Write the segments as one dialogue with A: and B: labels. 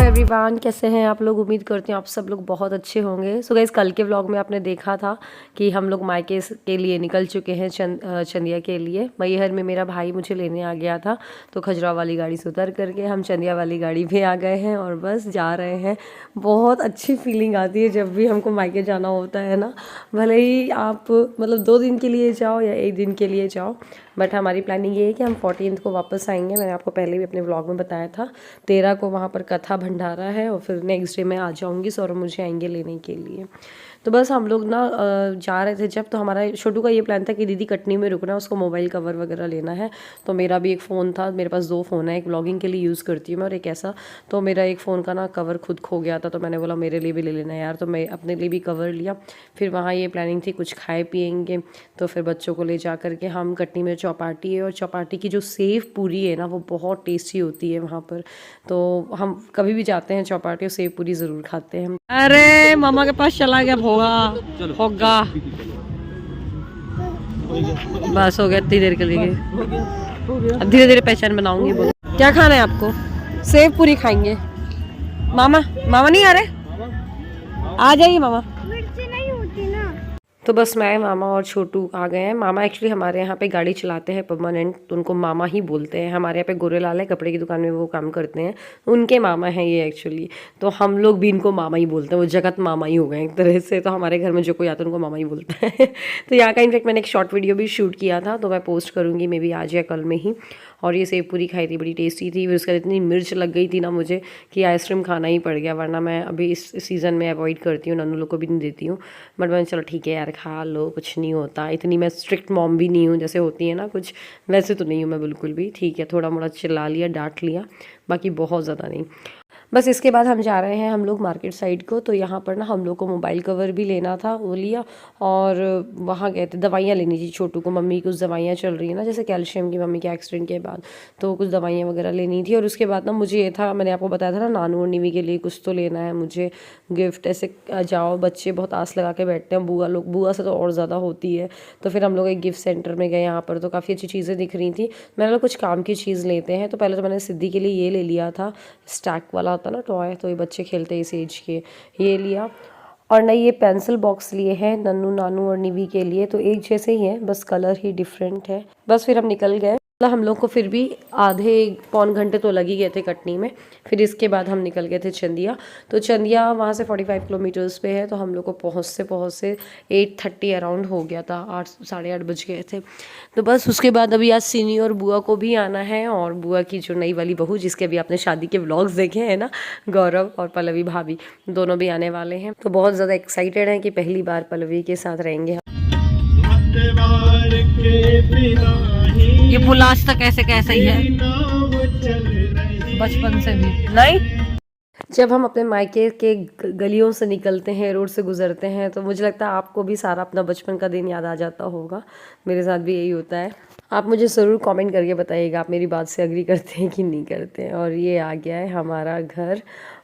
A: Everyone, कैसे हैं आप लोग। उम्मीद करती हूँ आप सब लोग बहुत अच्छे होंगे। सो गाइस, कल के व्लॉग में आपने देखा था कि हम लोग मायके के लिए निकल चुके हैं चंदिया के लिए। मैहर में मेरा भाई मुझे लेने आ गया था, तो खजुराहो वाली गाड़ी से उतर करके हम चंदिया वाली गाड़ी पे आ गए हैं और बस जा रहे हैं। बहुत अच्छी फीलिंग आती है जब भी हमको मायके जाना होता है ना, भले ही आप मतलब 2 दिन के लिए जाओ या 1 दिन के लिए जाओ, बट हमारी प्लानिंग ये है कि हम 14 को वापस आएंगे। मैंने आपको पहले भी अपने व्लॉग में बताया था। 13 को वहाँ पर कथा भंडारा है और फिर नेक्स्ट डे मैं आ जाऊँगी। सौरभ मुझे आएंगे लेने के लिए। तो बस हम लोग ना जा रहे थे जब, तो हमारा छोटू का ये प्लान था कि दीदी कटनी में रुकना, उसको मोबाइल कवर वगैरह लेना है। तो मेरा भी एक फ़ोन था, मेरे पास 2 फ़ोन है, एक व्लॉगिंग के लिए यूज़ करती हूँ मैं और एक ऐसा। तो मेरा एक फ़ोन का ना कवर खुद खो गया था, तो मैंने बोला मेरे लिए भी ले लेना यार, तो मैं अपने लिए भी कवर लिया। फिर वहाँ ये प्लानिंग थी कुछ खाए पियेंगे, तो फिर बच्चों को ले जा करके हम कटनी में चौपाटी है, और चौपाटी की जो सेव पूरी है ना वो बहुत टेस्टी होती है वहाँ पर। तो हम कभी भी जाते हैं चौपाटी और सेव पूरी ज़रूर खाते हैं। अरे मामा के पास चला गया होगा बस हो गया, इतनी देर के लिए। अब धीरे धीरे पहचान बनाऊंगी। बोलो क्या खाना है आपको। सेव पूरी खाएंगे। मामा नहीं आ रहे, आ जाइए मामा। तो बस मैं, मामा और छोटू आ गए हैं। मामा एक्चुअली हमारे यहाँ पे गाड़ी चलाते हैं परमानेंट, तो उनको मामा ही बोलते हैं। हमारे यहाँ पे गोरेलाल है, कपड़े की दुकान में वो काम करते हैं, उनके मामा हैं ये एक्चुअली। तो हम लोग भी इनको मामा ही बोलते हैं, वो जगत मामा ही हो गए एक तरह से। तो हमारे घर में जो कोई आता है उनको मामा ही बोलता है। तो यहाँ का इनफेक्ट मैंने एक शॉर्ट वीडियो भी शूट किया था, तो मैं पोस्ट करूँगी मे बी आज या कल में ही। और ये सेव पूरी खाई थी, बड़ी टेस्टी थी। फिर उसके बाद इतनी मिर्च लग गई थी ना मुझे कि आइसक्रीम खाना ही पड़ गया, वरना मैं अभी इस सीज़न में अवॉइड करती हूँ, नन्नू लोग को भी नहीं देती हूँ। बट मैंने चलो ठीक है यार, खा लो, कुछ नहीं होता। इतनी मैं स्ट्रिक्ट मॉम भी नहीं हूँ जैसे होती है ना कुछ, वैसे तो नहीं हूँ मैं बिल्कुल भी। ठीक है, थोड़ा मोड़ा चिल्ला लिया, डांट लिया, बाकी बहुत ज़्यादा नहीं। बस इसके बाद हम जा रहे हैं हम लोग मार्केट साइड को। तो यहाँ पर ना हम लोग को मोबाइल कवर भी लेना था, वो लिया। और वहाँ गए थे, दवाइयाँ लेनी थी छोटू को। मम्मी कुछ दवाइयाँ चल रही है ना, जैसे कैल्शियम की, मम्मी के एक्सीडेंट के बाद, तो कुछ दवाइयाँ वगैरह लेनी थी। और उसके बाद ना मुझे ये था, मैंने आपको बताया था ना, नानू और निवी के लिए कुछ तो लेना है मुझे गिफ्ट। ऐसे जाओ, बच्चे बहुत आस लगा के बैठते हैं, बुआ लोग, बुआ से तो और ज़्यादा होती है। तो फिर हम लोग एक गिफ्ट सेंटर में गए, यहाँ पर तो काफ़ी अच्छी चीज़ें दिख रही थी। मैंने कुछ काम की चीज़ लेते हैं। तो पहले तो मैंने सिद्धि के लिए ये ले लिया था, स्टैक वाला होता ना टॉय, तो ये बच्चे खेलते हैं इस एज के, ये लिया। और नई ये पेंसिल बॉक्स लिए हैं नन्नू, नानू और निवी के लिए। तो एक जैसे ही है, बस कलर ही डिफरेंट है। बस फिर हम निकल गए। हम लोग को फिर भी आधे पौन घंटे तो लग ही गए थे कटनी में। फिर इसके बाद हम निकल गए थे चंदिया। तो चंदिया वहाँ से 45 किलोमीटर्स पे है, तो हम लोग को पहुँचते 8:30 अराउंड हो गया था, 8 साढ़े 8 बज गए थे। तो बस उसके बाद अभी आज सिनी और बुआ को भी आना है, और बुआ की जो नई वाली बहू, जिसके अभी आपने शादी के व्लॉग्स देखे हैं ना, गौरव और पल्लवी भाभी, दोनों भी आने वाले हैं। तो बहुत ज़्यादा एक्साइटेड हैं कि पहली बार पल्लवी के साथ रहेंगे। ये पुल आज तक ऐसे कैसा ही है, बचपन से भी नहीं। जब हम अपने मायके के गलियों से निकलते हैं, रोड से गुजरते हैं, तो मुझे लगता है आपको भी सारा अपना बचपन का दिन याद आ जाता होगा। मेरे साथ भी यही होता है। आप मुझे ज़रूर कमेंट करके बताइएगा आप मेरी बात से एग्री करते हैं कि नहीं करते हैं। और ये आ गया है हमारा घर,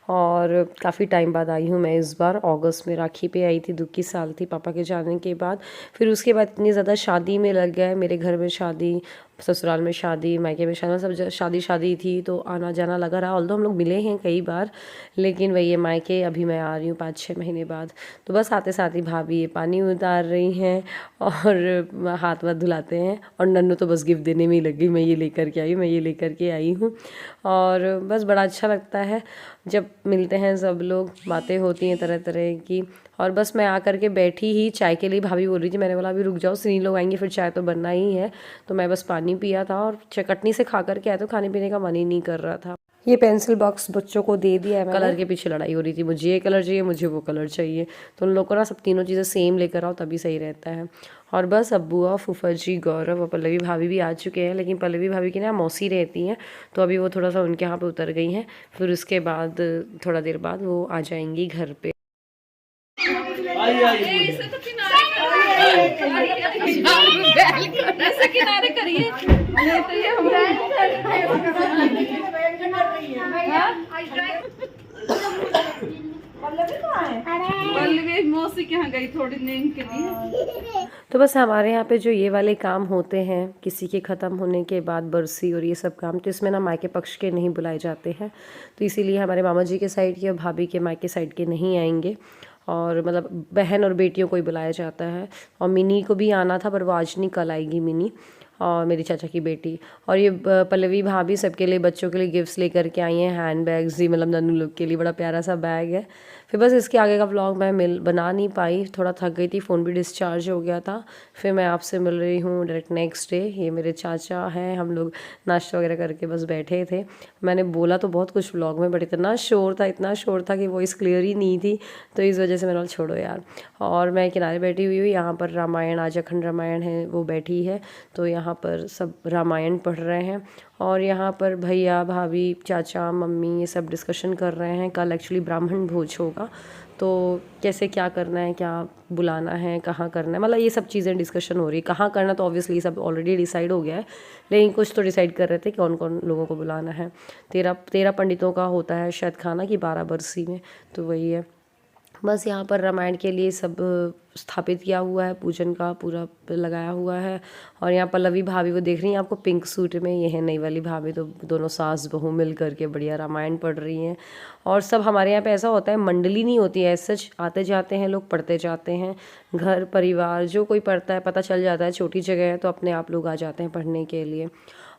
A: और काफ़ी टाइम बाद आई हूँ मैं इस बार। अगस्त में राखी पे आई थी, दुख की साल थी पापा के जाने के बाद। फिर उसके बाद इतनी ज़्यादा शादी में लग गए, मेरे घर में शादी, ससुराल में शादी, मायके में शादी, सब शादी थी, तो आना जाना लगा रहा। ऑल्दो हम लोग मिले हैं कई बार, लेकिन वही है मायके अभी मैं आ रही हूँ 5-6 महीने बाद। तो बस आते साथ ही भाभी ये पानी उतार रही हैं और हाथ वाथ धुलाते हैं, और नन्नू तो बस गिफ्ट देने में ही लग गई, मैं ये लेकर के आई, मैं ये लेकर के आई हूँ। और बस बड़ा अच्छा लगता है जब मिलते हैं सब लोग, बातें होती हैं तरह तरह की। और बस मैं आकर के बैठी ही, चाय के लिए भाभी बोल रही थी, मैंने बोला अभी रुक जाओ, सिनी लोग आएंगे फिर चाय तो बनना ही है। तो मैं बस पानी पिया था, और चटनी से खा करके आया, तो खाने पीने का मन ही नहीं कर रहा था। ये पेंसिल बॉक्स बच्चों को दे दिया है। कलर के पीछे लड़ाई हो रही थी, मुझे ये कलर चाहिए, मुझे वो कलर चाहिए। तो उन लोग को ना सब तीनों चीज़ें सेम लेकर आओ, तभी सही रहता है। और बस अब बुआ, फूफा जी, गौरव और पल्लवी भाभी भी आ चुके हैं। लेकिन पल्लवी भाभी की ना मौसी रहती हैं, तो अभी वो थोड़ा सा उनके यहाँ पे उतर गई हैं। फिर उसके बाद थोड़ा देर बाद वो आ जाएंगी घर पे। किनारे करिए,
B: पल्लवी मौसी के यहाँ गई थोड़ी नींद के लिए।
A: तो बस हमारे यहाँ पे जो ये वाले काम होते हैं किसी के ख़त्म होने के बाद बरसी और ये सब काम, तो इसमें ना मायके पक्ष के नहीं बुलाए जाते हैं, तो इसीलिए हमारे मामा जी के साइड के और भाभी के मायके साइड के नहीं आएंगे, और मतलब बहन और बेटियों को ही बुलाया जाता है। और मिनी को भी आना था पर वो आज नहीं, कल आएगी मिनी और मेरी चाचा की बेटी। और ये पल्लवी भाभी सबके लिए, बच्चों के लिए गिफ्ट्स लेकर के आई हैं, हैंड बैग्स ही, मतलब नन्नू लोग के लिए बड़ा प्यारा सा बैग है। फिर बस इसके आगे का व्लॉग मैं बना नहीं पाई, थोड़ा थक गई थी, फ़ोन भी डिस्चार्ज हो गया था। फिर मैं आपसे मिल रही हूँ डायरेक्ट नेक्स्ट डे। ये मेरे चाचा हैं, हम लोग नाश्ता वगैरह करके बस बैठे थे। मैंने बोला तो बहुत कुछ व्लॉग में, बट इतना शोर था कि वॉइस क्लियर ही नहीं थी, तो इस वजह से मैंने बोला छोड़ो यार। और मैं किनारे बैठी हुई हूँ, यहाँ पर रामायण, आज अखंड रामायण है, वो बैठी है, तो यहाँ पर सब रामायण पढ़ रहे हैं। और यहाँ पर भैया भाभी चाचा मम्मी ये सब डिस्कशन कर रहे हैं। कल एक्चुअली ब्राह्मण भोज होगा, तो कैसे क्या करना है, क्या बुलाना है, कहाँ करना है, मतलब ये सब चीज़ें डिस्कशन हो रही है। कहाँ करना तो ऑब्वियसली सब ऑलरेडी डिसाइड हो गया है, लेकिन कुछ तो डिसाइड कर रहे थे कौन कौन लोगों को बुलाना है। 13 पंडितों का होता है शायद खाना की 12 बरसी में, तो वही है। बस यहाँ पर रामायण के लिए सब स्थापित किया हुआ है, पूजन का पूरा लगाया हुआ है। और यहाँ पल्लवी भाभी वो देख रही हैं आपको पिंक सूट में, ये है नई वाली भाभी, तो दोनों सास बहू मिल करके बढ़िया रामायण पढ़ रही हैं। और सब हमारे यहाँ पे ऐसा होता है, मंडली नहीं होती है सच, आते जाते हैं लोग, पढ़ते जाते हैं, घर परिवार जो कोई पढ़ता है पता चल जाता है, छोटी जगह है तो अपने आप लोग आ जाते हैं पढ़ने के लिए।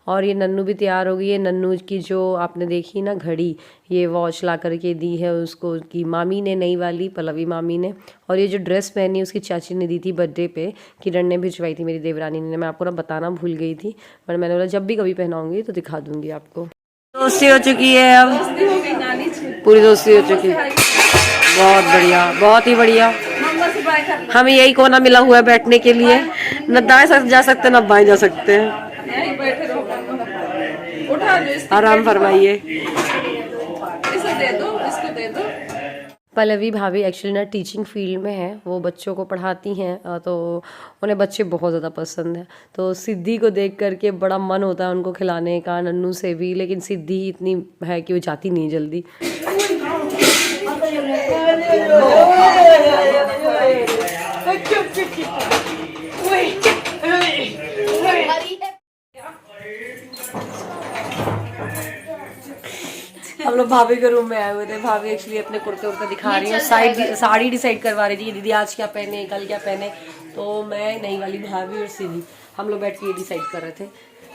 A: और ये नन्नू भी तैयार हो गई है। नन्नू की जो आपने देखी ना घड़ी, ये वॉच ला करके दी है उसको की मामी ने, नई वाली पल्लवी मामी ने। और ये जो ड्रेस पहनी उसकी चाची ने दी थी बर्थडे पे, किरण ने भिजवाई थी मेरी देवरानी ने। मैं आपको ना बताना भूल गई थी, पर मैंने बोला जब भी कभी पहनाऊंगी तो दिखा दूंगी आपको। दोस्ती हो चुकी है अब, पूरी दोस्ती हो चुकी है। बहुत बढ़िया, बहुत ही बढ़िया। हमें यही कोना मिला हुआ है बैठने के लिए, न दाएं जा सकते न बाएं जा सकते हैं। आराम फरमाइए।
B: इसे दे दो, इसको दे दो।
A: पल्लवी भाभी एक्चुअली ना टीचिंग फील्ड में है, वो बच्चों को पढ़ाती हैं, तो उन्हें बच्चे बहुत ज़्यादा पसंद हैं। तो सिद्धि को देख करके बड़ा मन होता है उनको खिलाने का, नन्नू से भी, लेकिन सिद्धि इतनी है कि वो जाती नहीं जल्दी। हम लोग भाभी के रूम में आए हुए थे। भाभी एक्चुअली अपने कुर्ते उर्ते दिखा रही है, साड़ी डिसाइड करवा रही थी, दीदी आज क्या पहने, कल क्या पहने। तो मैं, नई वाली भाभी और सिद्धि, हम लोग बैठ के ये डिसाइड कर रहे थे।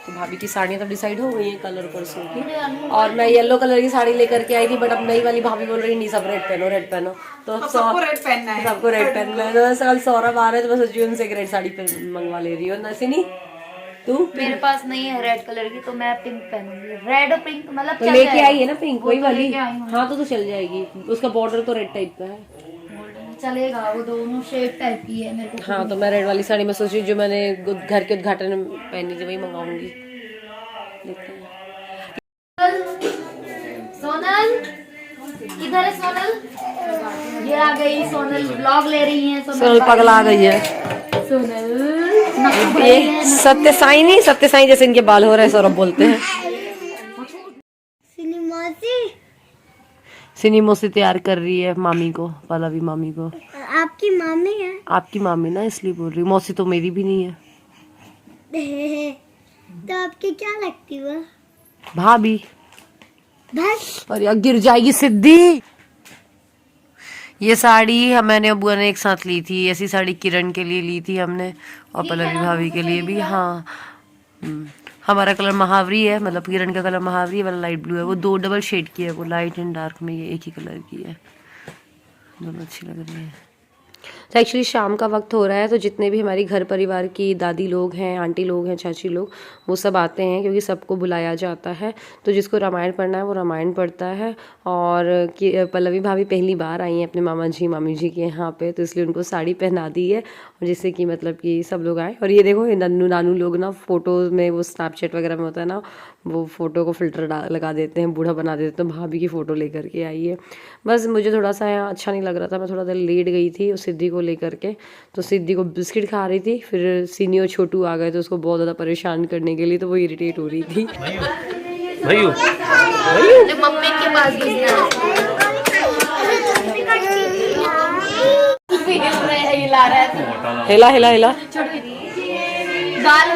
A: तो भाभी की साड़ियाँ तो डिसाइड हो गई हैं कलर परसों की, और मैं येलो कलर की साड़ी लेकर के आई थी, बट अब नई वाली भाभी बोल रही नहीं सब रेड पहनो, रेड पहनो। तो सबको रेड पहनना है, सबको रेड पहनना है। तो कल सौरभ आ रहे, तो मैं सोची उनसे एक रेड साड़ी मंगवा ले रही हूँ। नसिनी तू?
C: मेरे पास नहीं है रेड कलर की, तो मैं पिंक पहनूंगी। रेड और पिंक मतलब
A: तो लेके आई है ना पिंक वही वाली। हाँ तो चल जाएगी, उसका बॉर्डर तो रेड टाइप का है,
C: चलेगा, वो दोनों शेड टाइप की है मेरे को।
A: हाँ तो मैं रेड वाली साड़ी में सोची जो मैंने घर के उद्घाटन में पहनी थी वही मंगाऊंगी।
C: सोनल किधर है? सोनल ये आ गई, सोनल व्लॉग ले रही है।
A: सोनल पगला आ गई है।
C: सोनल
A: ये सत्य साई नहीं, सत्य साई जैसे इनके बाल हो रहे हैं, सौरभ बोलते हैं। सिनी मौसी तैयार कर रही है मामी को, पल्लवी मामी को।
D: आपकी मामी है?
A: आपकी मामी ना, इसलिए बोल रही। मौसी तो मेरी भी नहीं है।
D: तो आपकी क्या लगती है?
A: भाभी।
D: बस
A: और यार गिर जाएगी सिद्धि। ये साड़ी मैंने बुआ ने एक साथ ली थी, ऐसी साड़ी किरण के लिए ली थी हमने, और पल्लवी भाभी के लिए भी। हाँ हमारा कलर महावरी है, मतलब किरण का कलर महावरी वाला लाइट ब्लू है, वो 2 डबल शेड की है, वो लाइट एंड डार्क में, ये एक ही कलर की है, दोनों अच्छी लग रही है। तो एक्चुअली शाम का वक्त हो रहा है, तो जितने भी हमारी घर परिवार की दादी लोग हैं, आंटी लोग हैं, चाची लोग, वो सब आते हैं, क्योंकि सबको बुलाया जाता है। तो जिसको रामायण पढ़ना है वो रामायण पढ़ता है। और पल्लवी भाभी पहली बार आई हैं अपने मामा जी मामी जी के यहाँ पे, तो इसलिए उनको साड़ी पहना दी है, और जिससे कि मतलब कि सब लोग आए। और ये देखो ये नन्नू नानू लोग ना फ़ोटोज़ में, वो स्नैपचैट वगैरह में होता है ना, वो फ़ोटो को फ़िल्टर लगा देते हैं, बूढ़ा बना देते हैं। तो भाभी की फ़ोटो लेकर के आई है। बस मुझे थोड़ा सा यहाँ अच्छा नहीं लग रहा था, मैं थोड़ा देर लेट गई थी उस सिद्धि को लेकर के। तो सिद्धि को बिस्किट खा रही थी, फिर सीनी और छोटू आ गए तो उसको बहुत ज़्यादा परेशान करने के लिए, तो वो इरिटेट हो रही थी।
C: मम्मी के पास
A: हिला हिला हिला।
C: गाल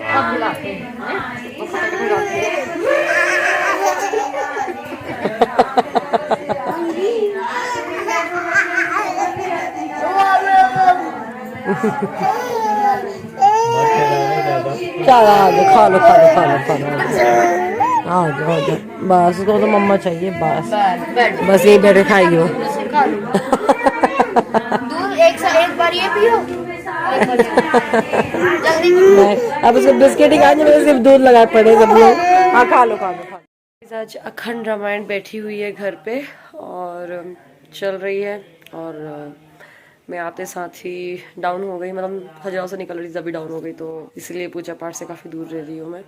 C: अब बुलाते हैं
A: क्या खा लो खा लो खा लो खा लो। आ जाओ बस, उसको तो मम्मा चाहिए बस, बस यही बैठे खाएगी वो।
C: दूध एक बार ये पियो, जल्दी।
A: अब उसको बिस्किट ही खाने में सिर्फ दूध लगाए पड़े सब लोग। हाँ खा लो खा लो खा लो। आज अखंड रामायण बैठी हुई है घर पे और चल रही है, और मैं आते साथ ही डाउन हो गई, मतलब खजुराहो से निकल रही थी तभी डाउन हो गई, तो इसलिए पूजा पाठ से काफ़ी दूर रह रही हूँ मैं।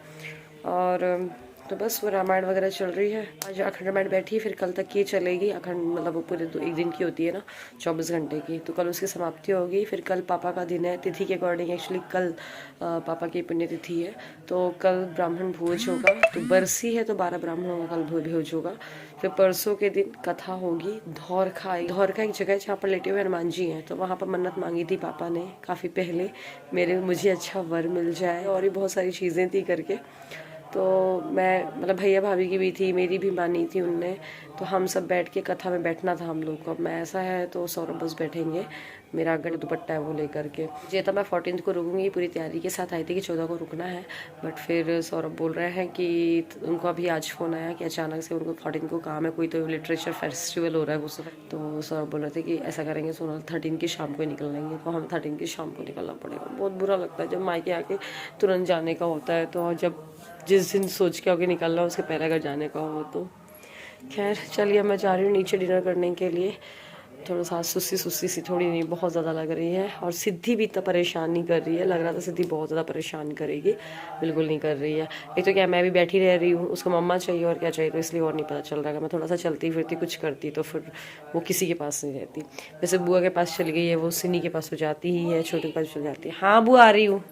A: और तो बस वो रामायण वगैरह चल रही है। आज अखंड रामायण बैठी है, फिर कल तक ये चलेगी। अखंड मतलब वो पूरे एक दिन की होती है ना, 24 घंटे की, तो कल उसकी समाप्ति होगी। फिर कल पापा का दिन है, तिथि के अकॉर्डिंग एक्चुअली कल पापा की पुण्यतिथि है, तो कल ब्राह्मण भोज होगा। तो बरसी है तो 12 ब्राह्मणों का कल भोज होगा। फिर परसों के दिन कथा होगी। धौरखा एक जगह है जहाँ पर लेटे हुए हनुमान जी हैं, तो वहाँ पर मन्नत मांगी थी पापा ने काफ़ी पहले, मुझे अच्छा वर मिल जाए और ये बहुत सारी चीज़ें थी करके। तो मैं मतलब भैया भाभी की भी थी, मेरी भी मानी थी उनने, तो हम सब बैठ के कथा में बैठना था हम लोग को। अब मैं ऐसा है तो सौरभ बस बैठेंगे, मेरा अगर दुपट्टा है वो लेकर के। ये तो मैं 14 को रुकूंगी, पूरी तैयारी के साथ आई थी कि 14 को रुकना है, बट फिर सौरभ बोल रहे हैं कि उनको अभी आज फ़ोन आया कि अचानक से उनको 14 को काम है, कोई तो लिटरेचर फेस्टिवल हो रहा है वो सब। तो सौरभ बोल रहे थे कि ऐसा करेंगे सोनल 13 की शाम को निकल लेंगे, तो हम 13 की शाम को निकलना पड़ेगा। बहुत बुरा लगता है जब मायके आके तुरंत जाने का होता है, तो जब जिस दिन सोच के आगे निकलना उसके पहले अगर जाने का हो तो। खैर चलिए, मैं जा रही हूँ नीचे डिनर करने के लिए। थोड़ा सा सुस्ती सी, थोड़ी नहीं बहुत ज़्यादा लग रही है, और सिद्धि भी इतना परेशान नहीं कर रही है। लग रहा था सिद्धि बहुत ज़्यादा परेशान करेगी, बिल्कुल नहीं कर रही है। एक तो क्या मैं भी बैठी रह रही हूँ, उसको मम्मा चाहिए और क्या चाहिए, तो इसलिए और नहीं पता चल रहा है। मैं थोड़ा सा चलती फिरती कुछ करती तो फिर वो किसी के पास नहीं रहती। वैसे बुआ के पास चली गई है, वो सिनी के पास हो जाती ही है, छोटे के पास चल जाती है। हाँ बुआ आ रही हूँ।